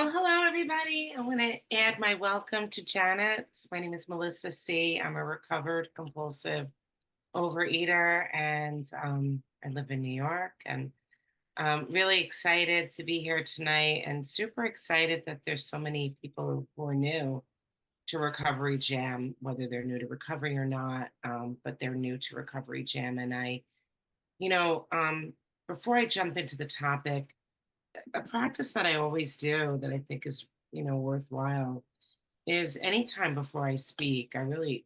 Well, hello, everybody. I want to add my welcome to Janet's. My name is Melissa C. I'm a recovered compulsive overeater, and I live in New York. And I'm really excited to be here tonight, and super excited that there's so many people who are new to Recovery Jam, whether they're new to recovery or not, but they're new to Recovery Jam. And you know, um, before I jump into the topic, a practice that I always do that I think is, worthwhile is anytime before I speak, I really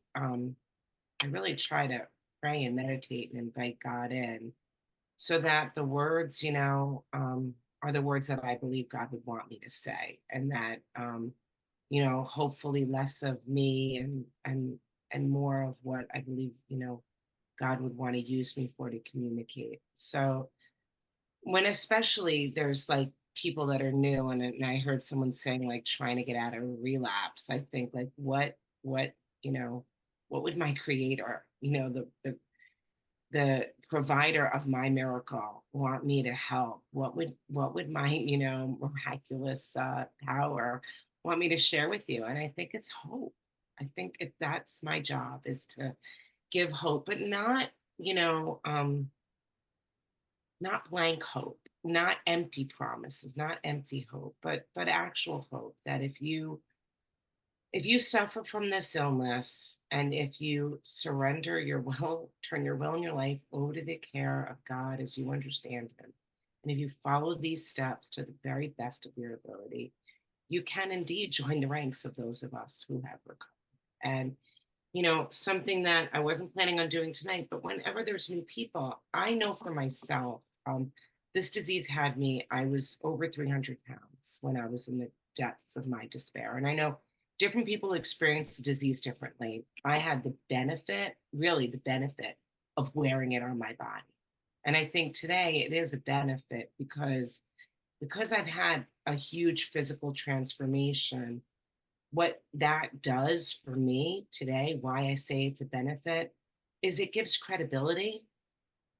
try to pray and meditate and invite God in so that the words, are the words that I believe God would want me to say. And that, hopefully less of me and more of what I believe, God would want to use me for to communicate. So when especially there's like people that are new and I heard someone saying like trying to get out of a relapse, I think like what you know what would my creator, the provider of my miracle want me to help? What would my miraculous power want me to share with you? And I think it's hope. I think that's my job, is to give hope, but not you know not blank hope, not empty promises, not empty hope, but actual hope that if you suffer from this illness and if you surrender your will, turn your will and your life over to the care of God as you understand him, and if you follow these steps to the very best of your ability, you can indeed join the ranks of those of us who have recovered. And something that I wasn't planning on doing tonight, but whenever there's new people, I know for myself, this disease had me, I was over 300 pounds when I was in the depths of my despair. And I know different people experience the disease differently. I had the benefit, really the benefit of wearing it on my body. And I think today it is a benefit because I've had a huge physical transformation. What that does for me today, why I say it's a benefit, is it gives credibility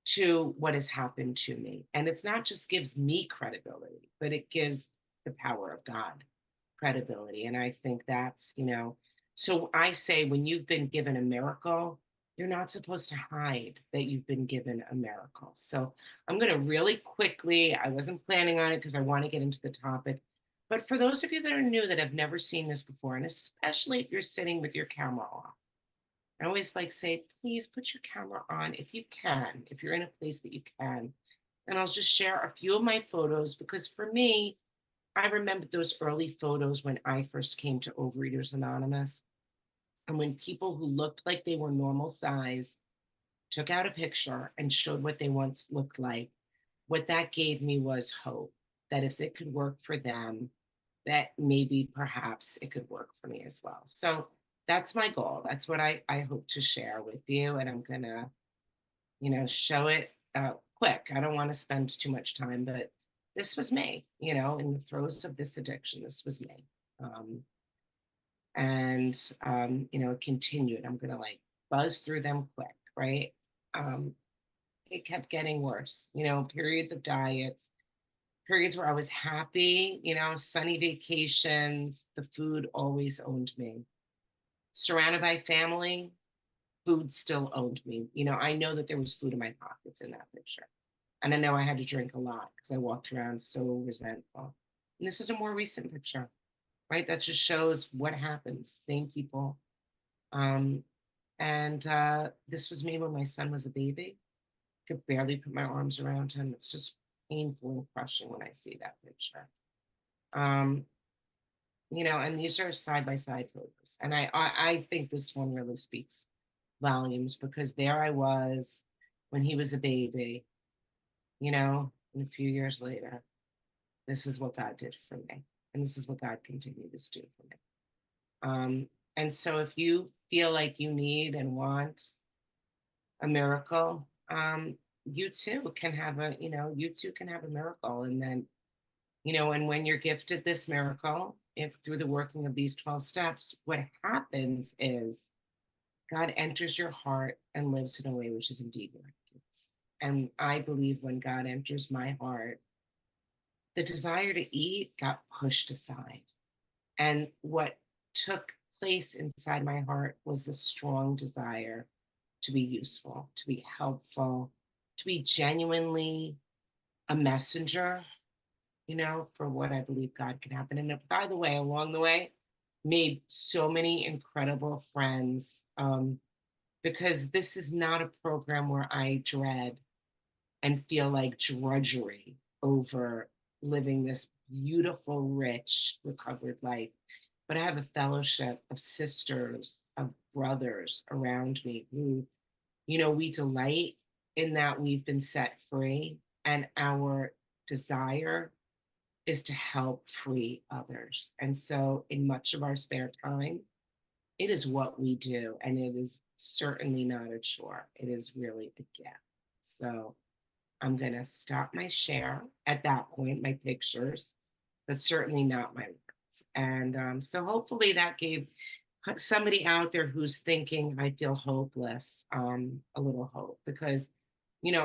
to what has happened to me. And it's not just gives me credibility, but it gives the power of God credibility. And I think so I say when you've been given a miracle, you're not supposed to hide that you've been given a miracle. So I'm going to really quickly, I wasn't planning on it because I want to get into the topic. But for those of you that are new that have never seen this before, and especially if you're sitting with your camera off, I always like say, please put your camera on if you can, if you're in a place that you can. And I'll just share a few of my photos because for me, I remember those early photos when I first came to Overeaters Anonymous. And when people who looked like they were normal size took out a picture and showed what they once looked like, what that gave me was hope that if it could work for them, that maybe perhaps it could work for me as well. So that's my goal. That's what I hope to share with you. And I'm going to, show it quick. I don't want to spend too much time, but this was me, in the throes of this addiction. This was me. It continued. I'm going to like buzz through them quick, right? Um, it kept getting worse, periods of diets, periods where I was happy, sunny vacations, the food always owned me. Surrounded by family, food still owned me. I know that there was food in my pockets in that picture. And I know I had to drink a lot because I walked around so resentful. And this is a more recent picture, right? That just shows what happens. Same people. Um, and this was me when my son was a baby. Could barely put my arms around him. It's just painful and crushing when I see that picture. Um, and these are side by side photos. And I think this one really speaks volumes because there I was when he was a baby, and a few years later, this is what God did for me. And this is what God continues to do for me. And so if you feel like you need and want a miracle, you too can have a miracle. And then, and when you're gifted this miracle, if through the working of these 12 steps, what happens is God enters your heart and lives in a way which is indeed miraculous. And I believe when God enters my heart, the desire to eat got pushed aside. And what took place inside my heart was the strong desire to be useful, to be helpful, to be genuinely a messenger, for what I believe God can happen. And by the way, along the way, made so many incredible friends, because this is not a program where I dread and feel like drudgery over living this beautiful, rich, recovered life. But I have a fellowship of sisters, of brothers around me who, we delight in that we've been set free, and our desire is to help free others. And so, in much of our spare time, it is what we do, and it is certainly not a chore. It is really a gift. So, I'm going to stop my share at that point, my pictures, but certainly not my words. And so hopefully that gave somebody out there who's thinking, I feel hopeless, a little hope, because,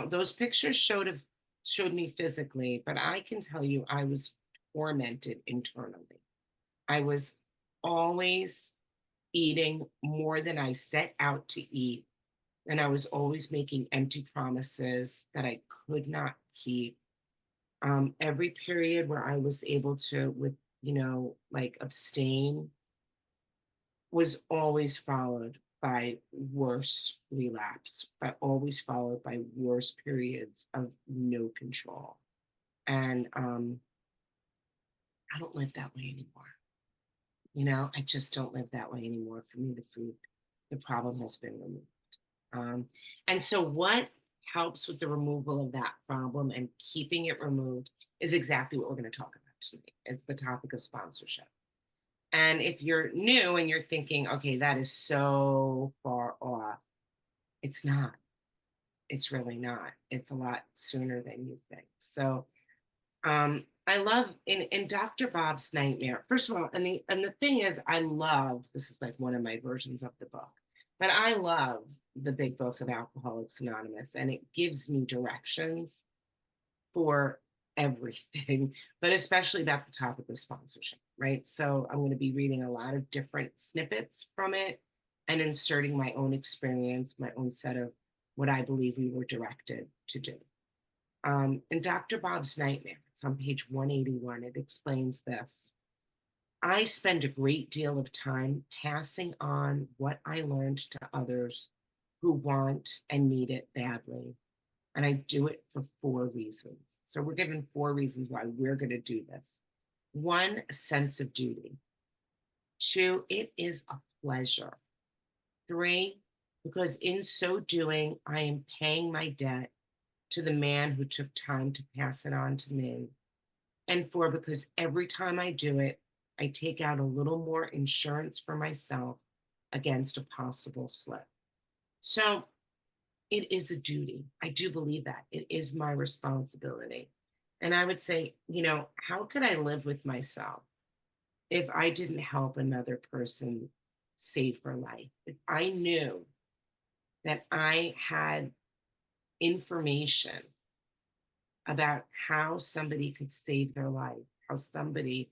those pictures showed me physically, but I can tell you I was tormented internally. I was always eating more than I set out to eat, and I was always making empty promises that I could not keep. Every period where I was able to, like abstain, was always followed by worse relapse, but always followed by worse periods of no control. And I don't live that way anymore. I just don't live that way anymore. For me, the problem has been removed. Um, and so, what helps with the removal of that problem and keeping it removed is exactly what we're going to talk about tonight. It's the topic of sponsorship. And if you're new and you're thinking, okay, that is so far off, it's not. It's really not. It's a lot sooner than you think. So, I love in Dr. Bob's Nightmare. First of all, and the thing is, I love, this is like one of my versions of the book, but I love the big book of Alcoholics Anonymous, and it gives me directions for everything, but especially about the topic of sponsorship, right? So I'm going to be reading a lot of different snippets from it and inserting my own experience, my own set of what I believe we were directed to do. In Dr. Bob's Nightmare, it's on page 181, it explains this. I spend a great deal of time passing on what I learned to others who want and need it badly. And I do it for 4 reasons. So we're given 4 reasons why we're going to do this. 1, a sense of duty. 2, it is a pleasure. 3, because in so doing, I am paying my debt to the man who took time to pass it on to me. And 4, because every time I do it, I take out a little more insurance for myself against a possible slip. So it is a duty. I do believe that. It is my responsibility. And I would say, how could I live with myself if I didn't help another person save her life? If I knew that I had information about how somebody could save their life, how somebody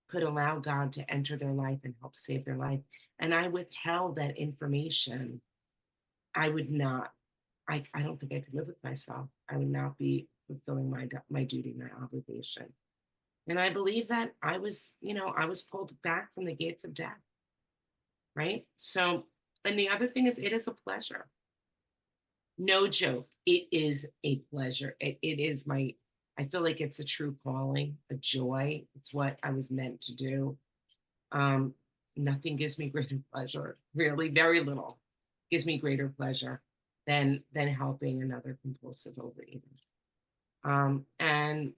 could allow God to enter their life and help save their life, and I withheld that information, I would not, I don't think I could live with myself. I would not be fulfilling my duty, my obligation. And I believe that I was pulled back from the gates of death, right? So, and the other thing is, it is a pleasure. No joke. It is a pleasure. It is I feel like it's a true calling, a joy. It's what I was meant to do. Um, Nothing gives me greater pleasure, really, very little gives me greater pleasure than helping another compulsive overeater. And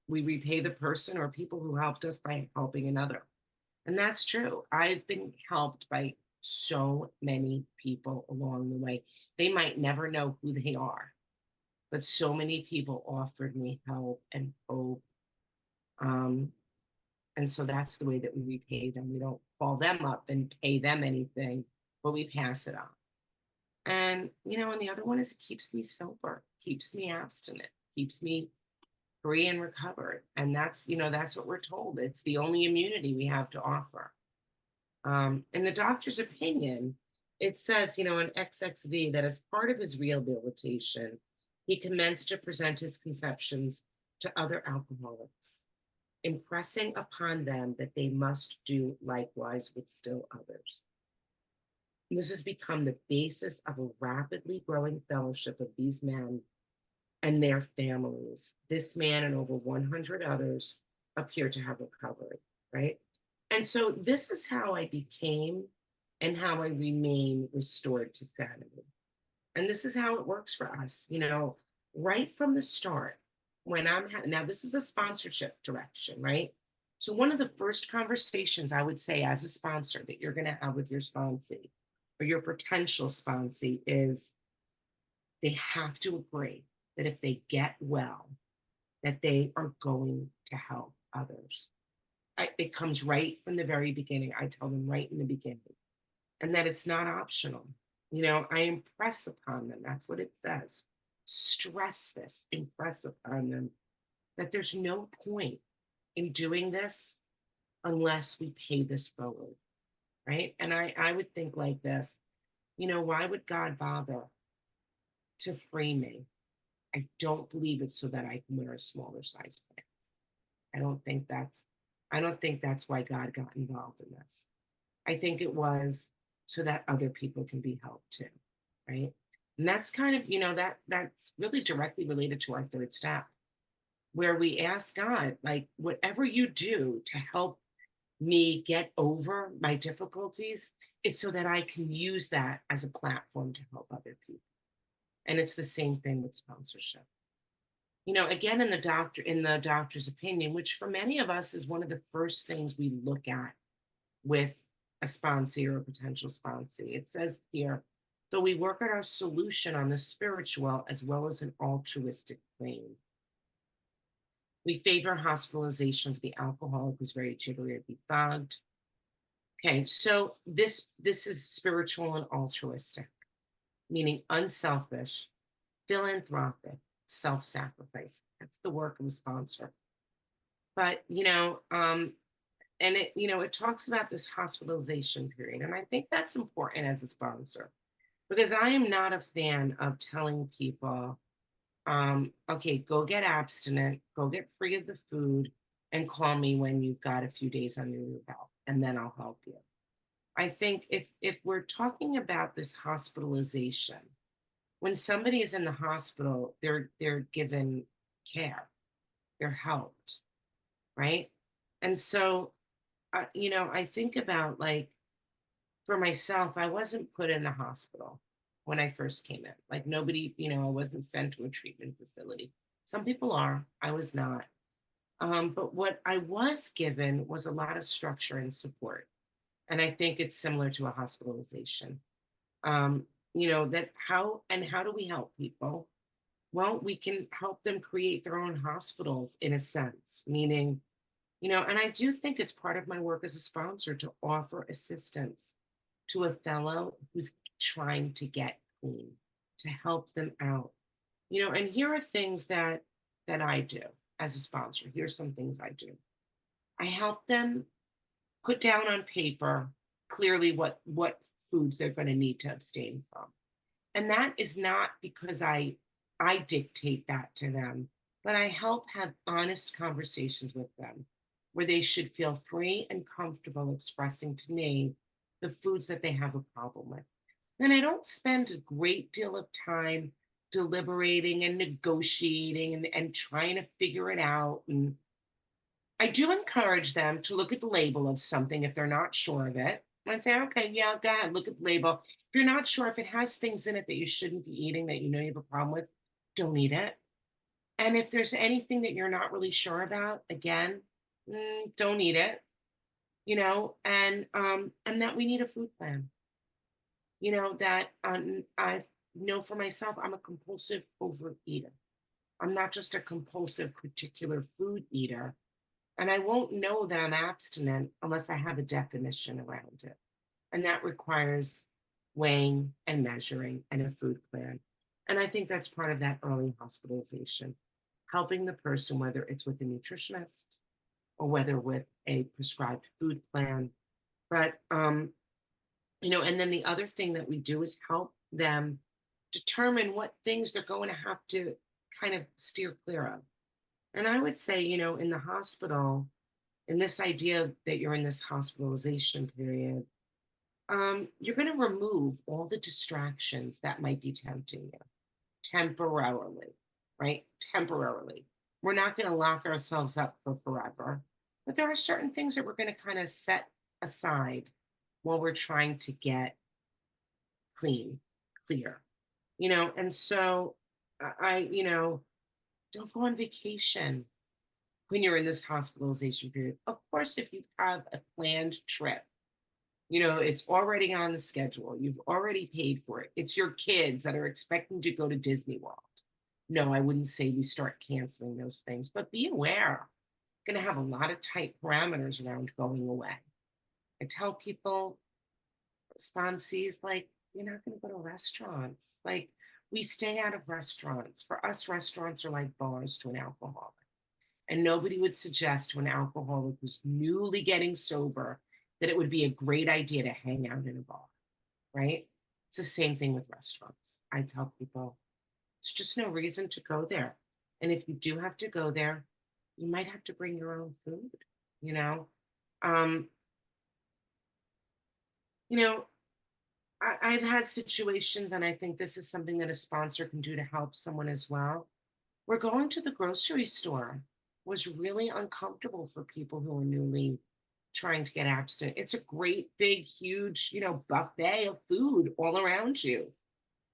we repay the person or people who helped us by helping another. And that's true. I've been helped by so many people along the way. They might never know who they are, but so many people offered me help and hope. Um, and so that's the way that we repay them. We don't call them up and pay them anything, but we pass it on. And the other one is it keeps me sober, keeps me abstinent, keeps me free and recovered. And that's what we're told. It's the only immunity we have to offer. In the doctor's opinion, it says, in XXV, that as part of his rehabilitation, he commenced to present his conceptions to other alcoholics, impressing upon them that they must do likewise with still others. And this has become the basis of a rapidly growing fellowship of these men and their families. This man and over 100 others appear to have recovered, right? And so this is how I became and how I remain restored to sanity. And this is how it works for us, right from the start. Now, this is a sponsorship direction, right? So, one of the first conversations I would say as a sponsor that you're going to have with your sponsee or your potential sponsee is they have to agree that if they get well, that they are going to help others. It comes right from the very beginning. I tell them right in the beginning, and that it's not optional. I impress upon them. That's what it says. Stress this, impress upon them that there's no point in doing this unless we pay this forward, right? And I would think like this, why would God bother to free me? I don't believe it's so that I can wear a smaller size pants. I don't think that's I don't think that's why God got involved in this. I think it was so that other people can be helped too, right? And that's kind of, that's really directly related to our third step, where we ask God, like, whatever you do to help me get over my difficulties is so that I can use that as a platform to help other people. And it's the same thing with sponsorship. Again, in the doctor's opinion, which for many of us is one of the first things we look at with a sponsee or a potential sponsee. It says here, though we work at our solution on the spiritual as well as an altruistic plane. We favor hospitalization for the alcoholic who's very jittery or befogged. Okay, so this is spiritual and altruistic, meaning unselfish, philanthropic, self-sacrifice. That's the work of a sponsor. But and it talks about this hospitalization period, and I think that's important as a sponsor because I am not a fan of telling people, okay, go get abstinent, go get free of the food, and call me when you've got a few days under your belt, and then I'll help you. I think if we're talking about this hospitalization, when somebody is in the hospital, they're given care, they're helped, right? And so, I think about, like, for myself, I wasn't put in the hospital when I first came in. Like, nobody, I wasn't sent to a treatment facility. Some people are, I was not. But what I was given was a lot of structure and support. And I think it's similar to a hospitalization. That how do we help people? Well, we can help them create their own hospitals in a sense, meaning, and I do think it's part of my work as a sponsor to offer assistance to a fellow who's trying to get clean, to help them out. And here are things that I do as a sponsor. Here's some things I do. I help them put down on paper clearly what foods they're going to need to abstain from. And that is not because I dictate that to them, but I help have honest conversations with them where they should feel free and comfortable expressing to me the foods that they have a problem with. And I don't spend a great deal of time deliberating and negotiating and trying to figure it out. And I do encourage them to look at the label of something if they're not sure of it. And say, okay, yeah, go ahead, look at the label. If you're not sure if it has things in it that you shouldn't be eating, that you have a problem with, don't eat it. And if there's anything that you're not really sure about, again, don't eat it. And that we need a food plan. That I know for myself, I'm a compulsive overeater. I'm not just a compulsive particular food eater. And I won't know that I'm abstinent unless I have a definition around it. And that requires weighing and measuring and a food plan. And I think that's part of that early hospitalization. helping the person, whether it's with a nutritionist or whether with a prescribed food plan. But, and then the other thing that we do is help them determine what things they're going to have to kind of steer clear of. And I would say, in the hospital, in this idea that you're in this hospitalization period, you're going to remove all the distractions that might be tempting you temporarily, right? Temporarily. We're not going to lock ourselves up for forever, but there are certain things that we're going to kind of set aside while we're trying to get clean, clear, and so don't go on vacation when you're in this hospitalization period. Of course, if you have a planned trip, it's already on the schedule. You've already paid for it. It's your kids that are expecting to go to Disney World. No, I wouldn't say we start canceling those things, but be aware. Going to have a lot of tight parameters around going away. I tell people, sponsees, like, you're not going to go to restaurants. Like, we stay out of restaurants. For us, restaurants are like bars to an alcoholic. And nobody would suggest to an alcoholic who's newly getting sober that it would be a great idea to hang out in a bar, right? It's the same thing with restaurants. I tell people, there's just no reason to go there. And if you do have to go there, you might have to bring your own food, you know? Um, you know, I've had situations, and I think this is something that a sponsor can do to help someone as well. Where going to the grocery store was really uncomfortable for people who are newly trying to get abstinent. It's a great, big, huge, buffet of food all around you.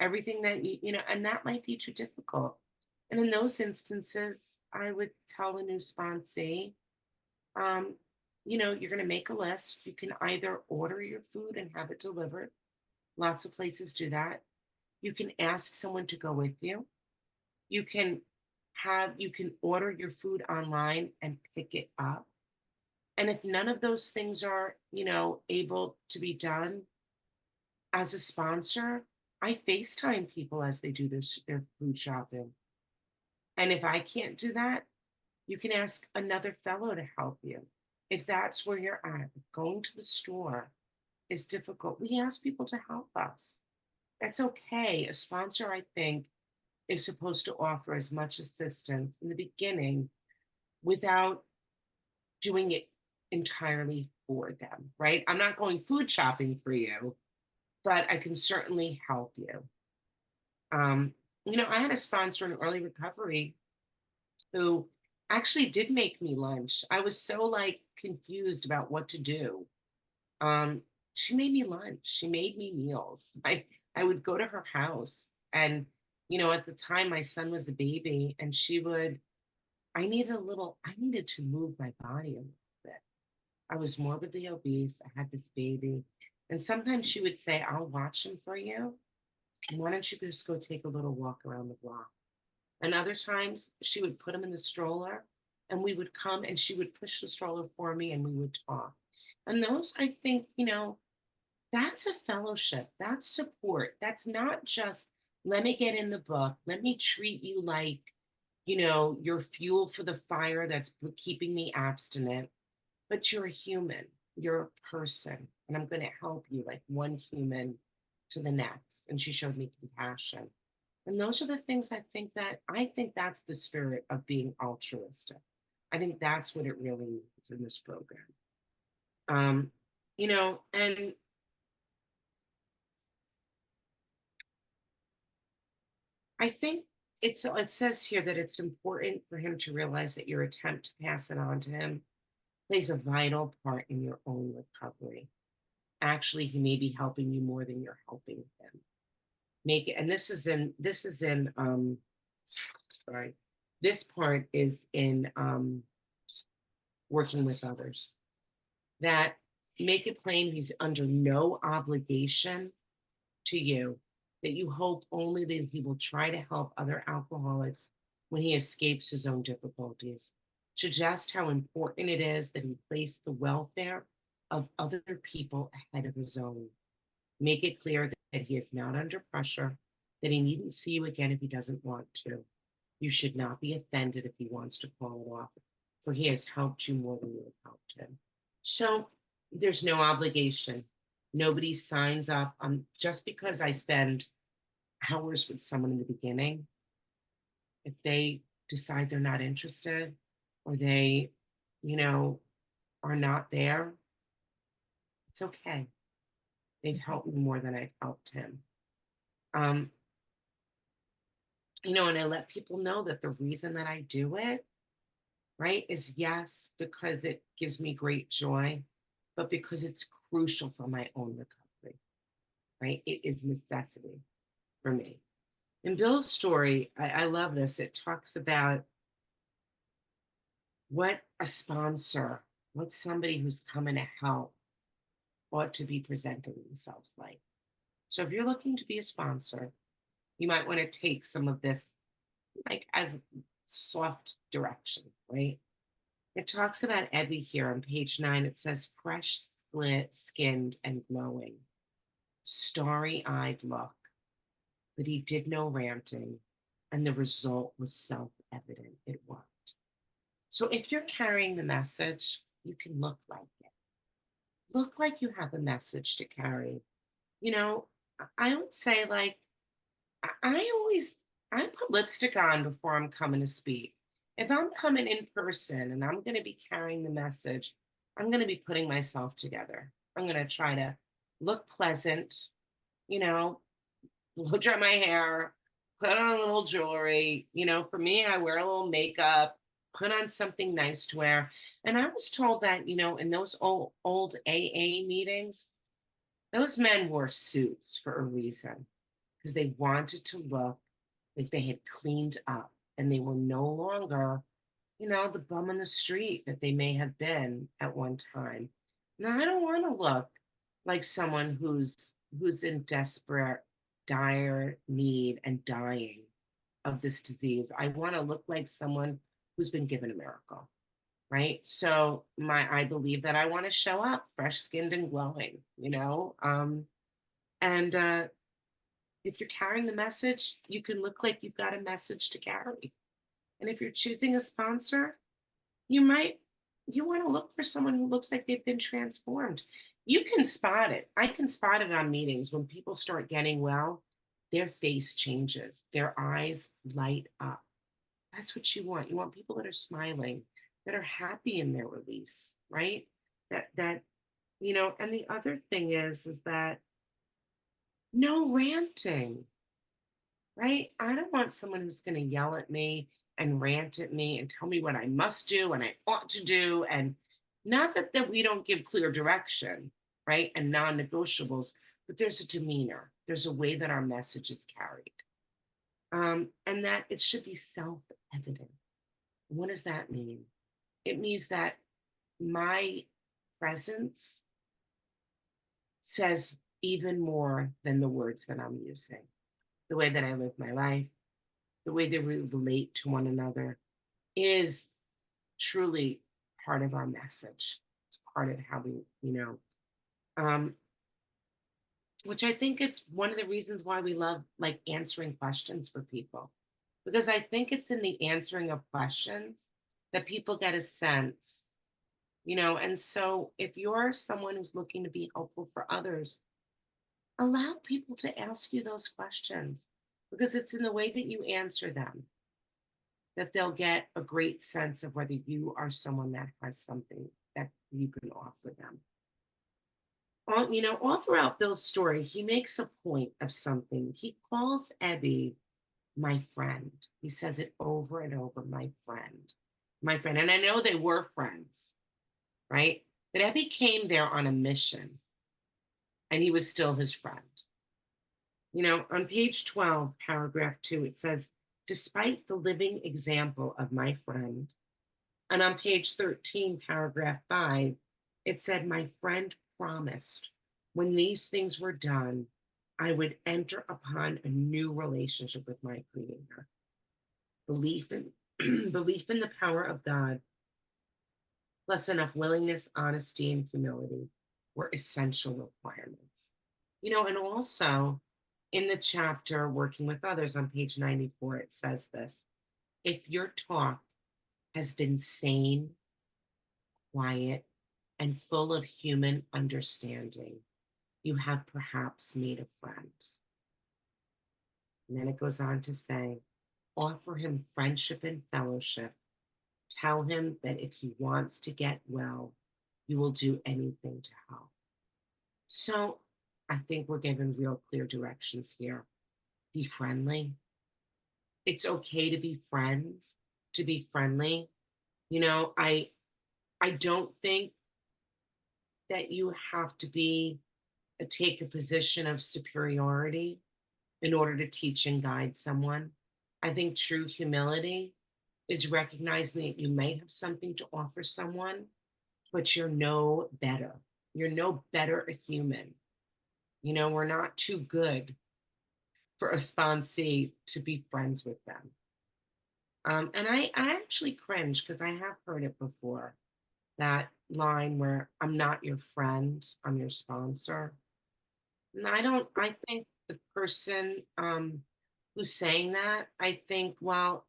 Everything that and that might be too difficult. And in those instances, I would tell a new sponsee, um, you're going to make a list. You can either order your food and have it delivered. Lots of places do that. You can ask someone to go with you. You can you can order your food online and pick it up. And if none of those things are, able to be done as a sponsor, I FaceTime people as they do their food shopping. And if I can't do that, you can ask another fellow to help you. If that's where you're at, if going to the store is difficult, we ask people to help us. That's okay. A sponsor, I think, is supposed to offer as much assistance in the beginning without doing it entirely for them, right? I'm not going food shopping for you, but I can certainly help you. Um, I had a sponsor in early recovery who actually did make me lunch. I was so like confused about what to do. Um, she made me lunch. She made me meals. I would go to her house, and at the time my son was a baby, and I needed to move my body a little bit. I was morbidly obese. I had this baby. And sometimes she would say, I'll watch him for you. And why don't you just go take a little walk around the block? And other times she would put him in the stroller, and we would come and she would push the stroller for me and we would talk. And those, I think, that's a fellowship. That's support. That's not just, let me get in the book. Let me treat you like, you're fuel for the fire that's keeping me abstinent, but you're a human. You're a person. And I'm going to help you like one human to the next. And she showed me compassion. And those are the things I think that's the spirit of being altruistic. I think that's what it really means in this program. And I think it says here that it's important for him to realize that your attempt to pass it on to him plays a vital part in your own recovery. Actually, he may be helping you more than you're helping him. Make it, and this is in sorry, this part is in working with others. That make it plain he's under no obligation to you, that you hope only that he will try to help other alcoholics when he escapes his own difficulties. Suggest how important it is that he place the welfare of other people ahead of his own. Make it clear that he is not under pressure, that he needn't see you again if he doesn't want to. You should not be offended if he wants to call it off, for he has helped you more than you have helped him. So there's no obligation. Nobody signs up. Just because I spend hours with someone in the beginning, if they decide they're not interested or they, you know, are not there, it's okay. They've helped me more than I've helped him. Um, and I let people know that the reason that I do it, right, is yes, because it gives me great joy, but because it's crucial for my own recovery, right? It is necessity for me. In Bill's story, I love this. It talks about what a sponsor, what somebody who's coming to help ought to be presenting themselves like. So if you're looking to be a sponsor, you might want to take some of this like as soft direction, right? It talks about Ebby here on page 9. It says fresh skinned and glowing, starry eyed look, but he did no ranting, and the result was self evident. It worked. So if you're carrying the message, you can look like it. Look like you have a message to carry. You know, I would say, like, I always I put lipstick on before I'm coming to speak. If I'm coming in person and I'm going to be carrying the message, I'm going to be putting myself together. I'm going to try to look pleasant, you know, blow dry my hair, put on a little jewelry. For me, I wear a little makeup, put on something nice to wear. And I was told that, in those old AA meetings, those men wore suits for a reason because they wanted to look like they had cleaned up and they were no longer, the bum on the street that they may have been at one time. Now, I don't want to look like someone who's in desperate, dire need and dying of this disease. I want to look like someone who's been given a miracle, right? So I believe that I want to show up fresh skinned and glowing, and if you're carrying the message, you can look like you've got a message to carry. And if you're choosing a sponsor, you might you want to look for someone who looks like they've been transformed. You can spot it. I can spot it on meetings when people start getting well, their face changes, their eyes light up. That's what you want. You want people that are smiling, that are happy in their release, right? And the other thing is that no ranting, right? I don't want someone who's going to yell at me and rant at me and tell me what I must do and I ought to do. And not that we don't give clear direction, right? And non negotiables, but there's a demeanor, there's a way that our message is carried, and that it should be self evident. What does that mean? It means that my presence says even more than the words that I'm using. The way that I live my life, the way that we relate to one another is truly part of our message. It's part of how we, um, which I think it's one of the reasons why we love like answering questions for people. Because I think it's in the answering of questions that people get a sense, and so if you're someone who's looking to be helpful for others, allow people to ask you those questions because it's in the way that you answer them that they'll get a great sense of whether you are someone that has something that you can offer them. All throughout Bill's story, he makes a point of something. He calls Ebby my friend. He says it over and over, my friend, my friend. And I know they were friends, right? But Ebby came there on a mission and he was still his friend. On page 12, paragraph 2, it says, despite the living example of my friend. And on page 13, paragraph 5, it said, my friend promised when these things were done, I would enter upon a new relationship with my creator. Belief in belief in the power of God, plus enough willingness, honesty, and humility were essential requirements. And also in the chapter Working with Others on page 94, it says this. if your talk has been sane, quiet, and full of human understanding, you have perhaps made a friend. And then it goes on to say, offer him friendship and fellowship. Tell him that if he wants to get well, you will do anything to help. So I think we're given real clear directions here. Be friendly. It's okay to be friends, to be friendly. I don't think that you have to be take a position of superiority in order to teach and guide someone. I think true humility is recognizing that you might have something to offer someone, but you're no better. You're no better a human. We're not too good for a sponsee to be friends with them. And I actually cringe because I have heard it before, that line where I'm not your friend, I'm your sponsor. And I think the person who's saying that, I think, well,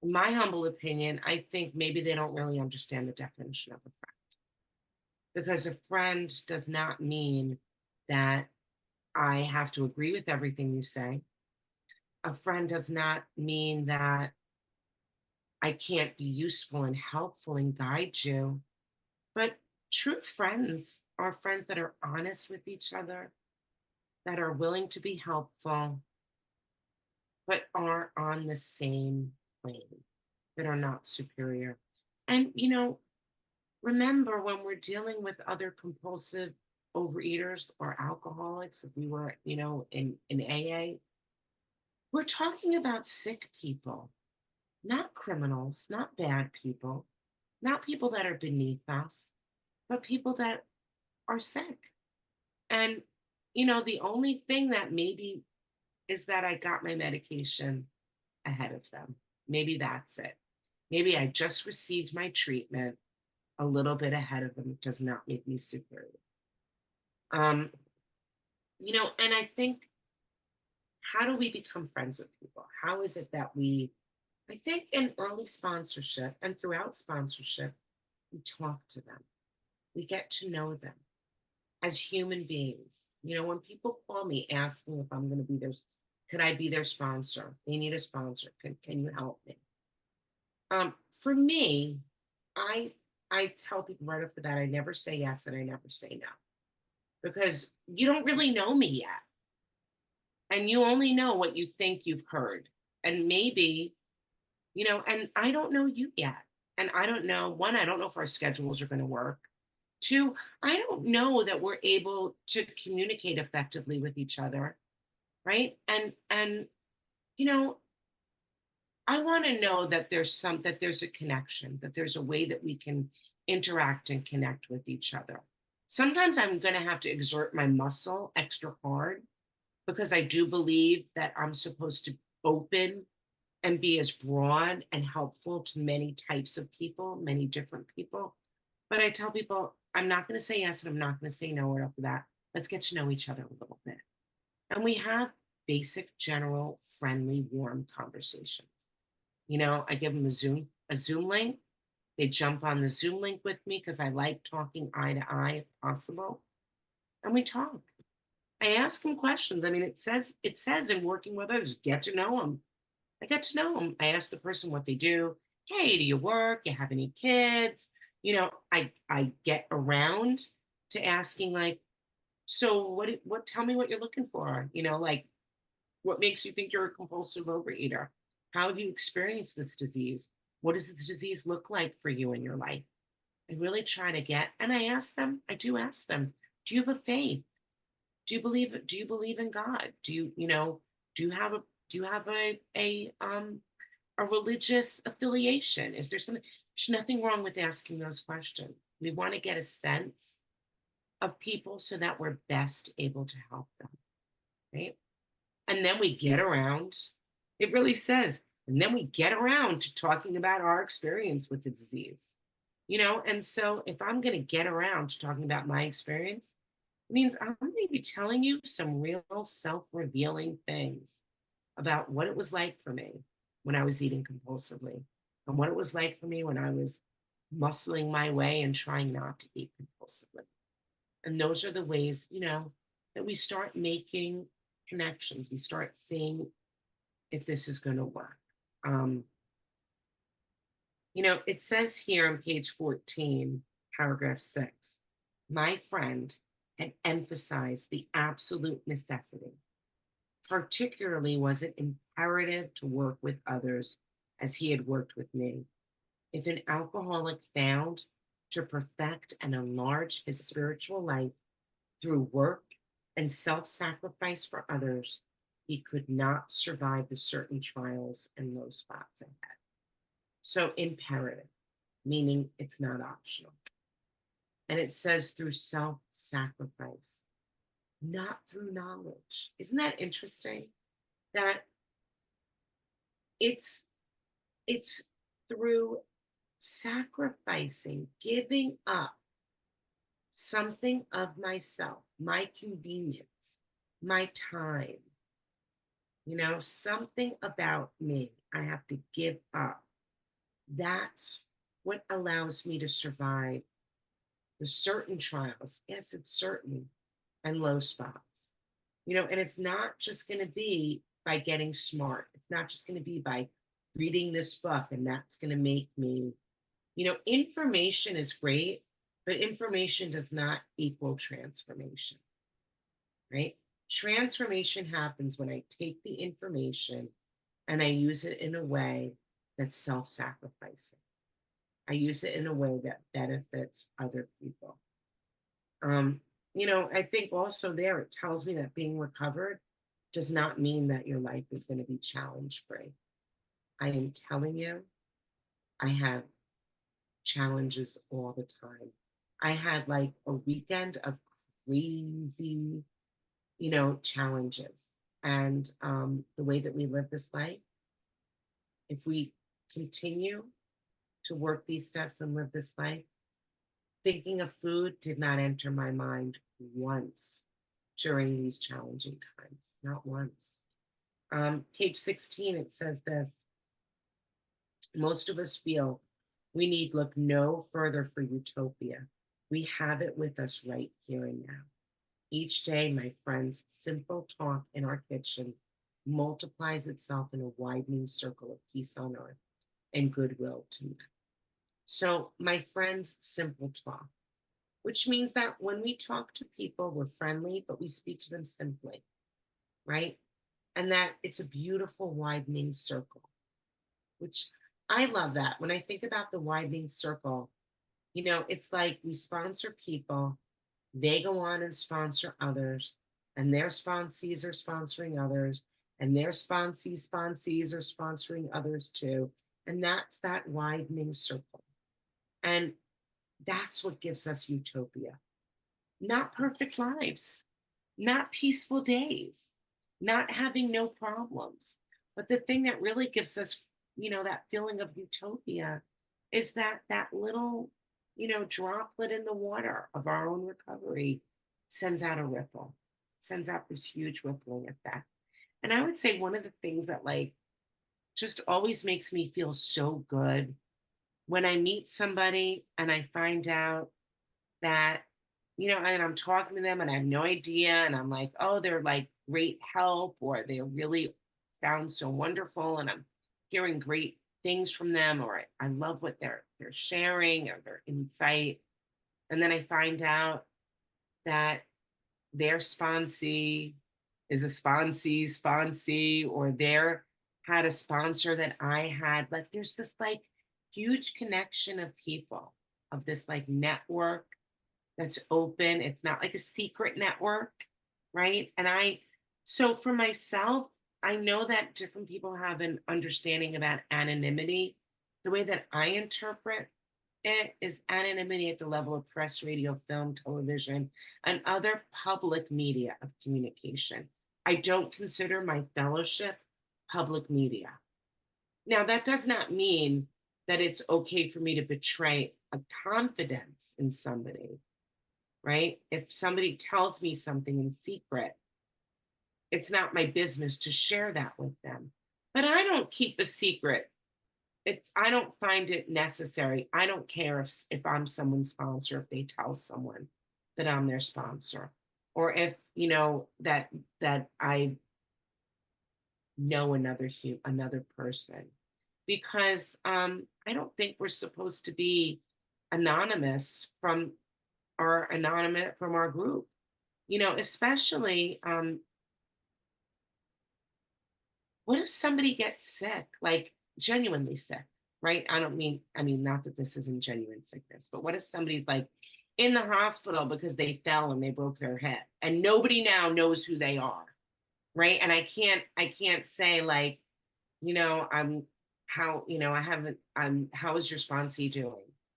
in my humble opinion, I think maybe they don't really understand the definition of a friend. Because a friend does not mean that I have to agree with everything you say. A friend does not mean that I can't be useful and helpful and guide you. But true friends are friends that are honest with each other, that are willing to be helpful, but are on the same plane, that are not superior. And, remember when we're dealing with other compulsive overeaters or alcoholics, if we were, in AA, we're talking about sick people, not criminals, not bad people, not people that are beneath us, but people that are sick. And, the only thing that maybe is that I got my medication ahead of them. Maybe that's it. Maybe I just received my treatment a little bit ahead of them. It does not make me superior. Um, and I think, how do we become friends with people? How is it that I think in early sponsorship and throughout sponsorship, we talk to them, we get to know them as human beings. When people call me asking if I'm going to be could I be their sponsor? They need a sponsor. Can you help me? For me, I I tell people right off the bat, I never say yes and I never say no, because you don't really know me yet. And you only know what you think you've heard. And maybe, and I don't know you yet. And I don't know, one, I don't know if our schedules are going to work. Two, I don't know that we're able to communicate effectively with each other, right? And you know, I want to know that there's a connection, that there's a way that we can interact and connect with each other. Sometimes I'm going to have to exert my muscle extra hard because I do believe that I'm supposed to open and be as broad and helpful to many types of people, many different people. But I tell people, I'm not going to say yes and I'm not going to say no right off the bat. Let's get to know each other a little bit. And we have basic, general, friendly, warm conversations. I give them a Zoom link. They jump on the Zoom link with me because I like talking eye to eye if possible. And we talk. I ask them questions. I mean, it says in working with others, get to know them. I get to know them. I ask the person what they do. Hey, do you work? You have any kids? I get around to asking, like, so what tell me what you're looking for. Like, what makes you think you're a compulsive overeater? How have you experienced this disease? What does this disease look like for you in your life? I really try to get, and I do ask them, do you have a faith? Do you believe in God? Do you have a religious affiliation? Is there something? There's nothing wrong with asking those questions. We want to get a sense of people so that we're best able to help them, right? And then we get around, it really says, and then we get around to talking about our experience with the disease. And so if I'm going to get around to talking about my experience, it means I'm going to be telling you some real self revealing things about what it was like for me. when I was eating compulsively and what it was like for me when I was muscling my way and trying not to eat compulsively. And those are the ways, that we start making connections. We start seeing if this is going to work. Um, it says here on page 14, paragraph 6, my friend had emphasized the absolute necessity. Particularly was it imperative to work with others as he had worked with me. If an alcoholic found to perfect and enlarge his spiritual life through work and self sacrifice for others, he could not survive the certain trials and low spots ahead. So, imperative, meaning it's not optional. And it says through self sacrifice, not through knowledge. Isn't that interesting? That it's it's through sacrificing, giving up something of myself, my convenience, my time, something about me I have to give up. That's what allows me to survive the certain trials. Yes, it's certain, and low spots. And it's not just going to be by getting smart. It's not just going to be by reading this book and that's going to make me, information is great, but information does not equal transformation, right? Transformation happens when I take the information and I use it in a way that's self sacrificing. I use it in a way that benefits other people. Um, I think also there it tells me that being recovered does not mean that your life is going to be challenge free. I am telling you, I have challenges all the time. I had like a weekend of crazy, challenges. And the way that we live this life, if we continue to work these steps and live this life, thinking of food did not enter my mind once during these challenging times, not once. Page 16, it says this: most of us feel we need look no further for utopia. We have it with us right here and now. Each day, my friend's simple talk in our kitchen multiplies itself in a widening circle of peace on earth and goodwill to men. So, my friend's simple talk, which means that when we talk to people, we're friendly, but we speak to them simply, right? And that it's a beautiful widening circle, which I love that. When I think about the widening circle, it's like we sponsor people, they go on and sponsor others, and their sponsees are sponsoring others, and their sponsees are sponsoring others too. And that's that widening circle. And that's what gives us utopia. Not perfect lives, not peaceful days, not having no problems. But the thing that really gives us, that feeling of utopia is that little, droplet in the water of our own recovery sends out a ripple, sends out this huge rippling effect. And I would say one of the things that like just always makes me feel so good when I meet somebody and I find out that, and I'm talking to them and I have no idea. And I'm like, oh, they're like great help, or they really sound so wonderful. And I'm hearing great things from them, or I love what they're sharing or their insight. And then I find out that their sponsee is a sponsee, or they're had a sponsor that I had. Like there's this like huge connection of people, of this like network that's open. It's not like a secret network, right? So for myself, I know that different people have an understanding about anonymity. The way that I interpret it is anonymity at the level of press, radio, film, television, and other public media of communication. I don't consider my fellowship public media. Now, that does not mean that it's okay for me to betray a confidence in somebody, right? If somebody tells me something in secret, it's not my business to share that with them. But I don't keep a secret. I don't find it necessary. I don't care if I'm someone's sponsor, if they tell someone that I'm their sponsor, or if that I know another person, because I don't think we're supposed to be anonymous from our group. Especially what if somebody gets sick, like genuinely sick, right? I mean, not that this isn't genuine sickness, but what if somebody's like in the hospital because they fell and they broke their head and nobody now knows who they are, right? And I can't say like, I'm how, I haven't, how is your sponsee doing?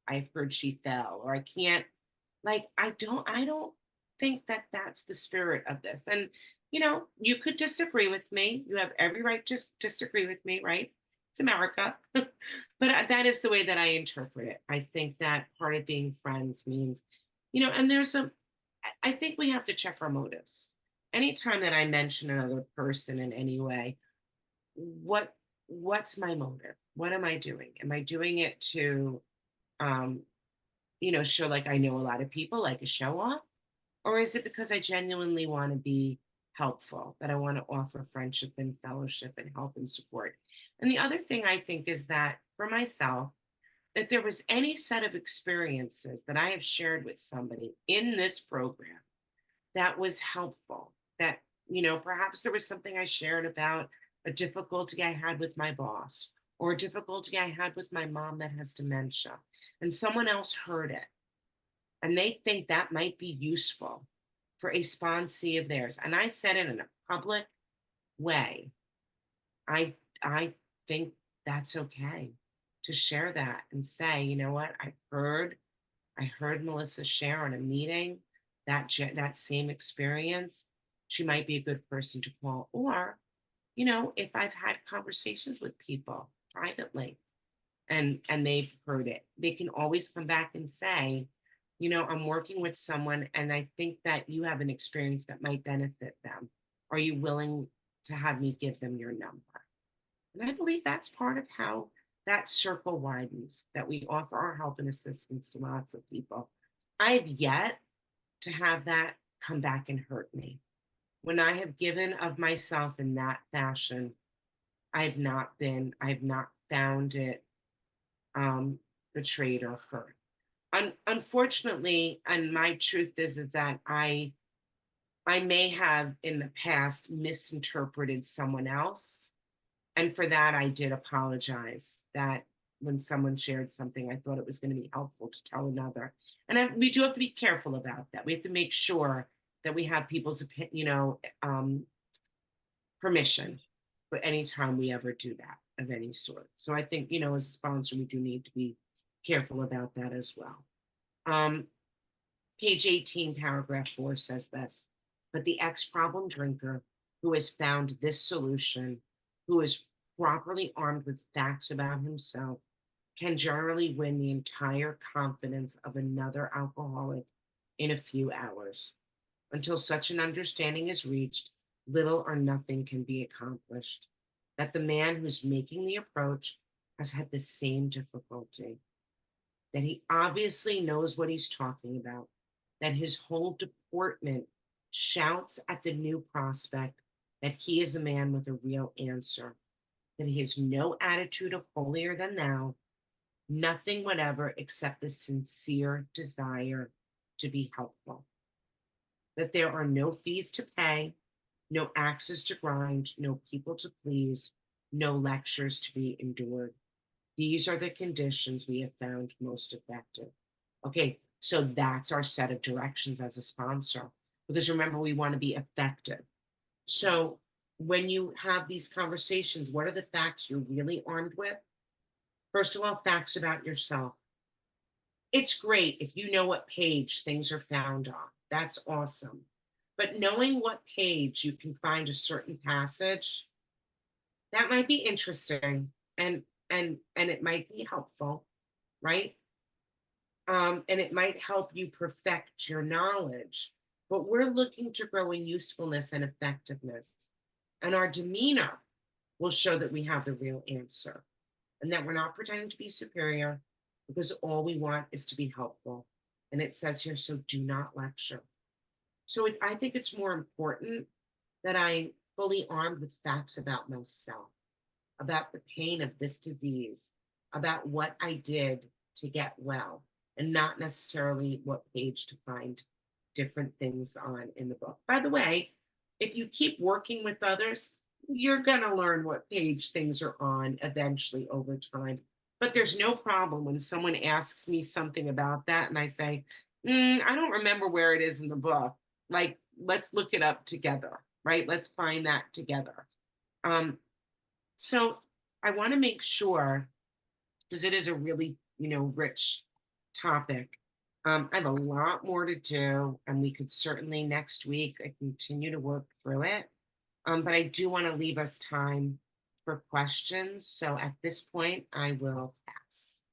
I've heard she fell, or I can't, like, I don't think that that's the spirit of this. And, you could disagree with me. You have every right to disagree with me, right? It's America. But that is the way that I interpret it. I think that part of being friends means, and I think we have to check our motives. Anytime that I mention another person in any way, what what's my motive? What am I doing? Am I doing it to um, show like I know a lot of people, like a show off? Or is it because I genuinely want to be helpful, that I want to offer friendship and fellowship and help and support? And the other thing I think is that for myself, if there was any set of experiences that I have shared with somebody in this program that was helpful, that, perhaps there was something I shared about a difficulty I had with my boss, or a difficulty I had with my mom that has dementia, and someone else heard it and they think that might be useful for a sponsee of theirs. And I said it in a public way. I I think that's okay to share that and say, you know what, I heard Melissa share in a meeting that same experience. She might be a good person to call. Or, if I've had conversations with people privately and they've heard it, they can always come back and say, I'm working with someone and I think that you have an experience that might benefit them. Are you willing to have me give them your number? And I believe that's part of how that circle widens, that we offer our help and assistance to lots of people. I've yet to have that come back and hurt me. When I have given of myself in that fashion, I've not found it um, betrayed or hurt. Unfortunately, and my truth is that I may have in the past misinterpreted someone else. And for that, I did apologize that when someone shared something, I thought it was going to be helpful to tell another. And we do have to be careful about that. We have to make sure that we have people's permission for any time we ever do that of any sort. So I think, as a sponsor, we do need to be careful about that as well. Um, Page 18, paragraph 4 says this: but the ex problem drinker who has found this solution, who is properly armed with facts about himself, can generally win the entire confidence of another alcoholic in a few hours. Until such an understanding is reached, little or nothing can be accomplished. That the man who's making the approach has had the same difficulty, that he obviously knows what he's talking about, that his whole deportment shouts at the new prospect that he is a man with a real answer, that he has no attitude of holier than thou, nothing whatever except the sincere desire to be helpful, that there are no fees to pay, no axes to grind, no people to please, no lectures to be endured. These are the conditions we have found most effective. Okay, so that's our set of directions as a sponsor. Because remember, we want to be effective. So when you have these conversations, what are the facts you're really armed with? First of all, facts about yourself. It's great if you know what page things are found on. That's awesome. But knowing what page you can find a certain passage, that might be interesting, and and it might be helpful, right? And it might help you perfect your knowledge. But we're looking to grow in usefulness and effectiveness, and our demeanor will show that we have the real answer and that we're not pretending to be superior because all we want is to be helpful. And it says here, so do not lecture. So I think it's more important that I'm fully armed with facts about myself, about the pain of this disease, about what I did to get well, and not necessarily what page to find different things on in the book. By the way, if you keep working with others, you're going to learn what page things are on eventually over time. But there's no problem when someone asks me something about that and I say, I don't remember where it is in the book. Like, let's look it up together, right? Let's find that together. Um, so I want to make sure, because it is a really, rich topic. I have a lot more to do, and we could certainly next week continue to work through it. But I do want to leave us time for questions. So at this point, I will pass.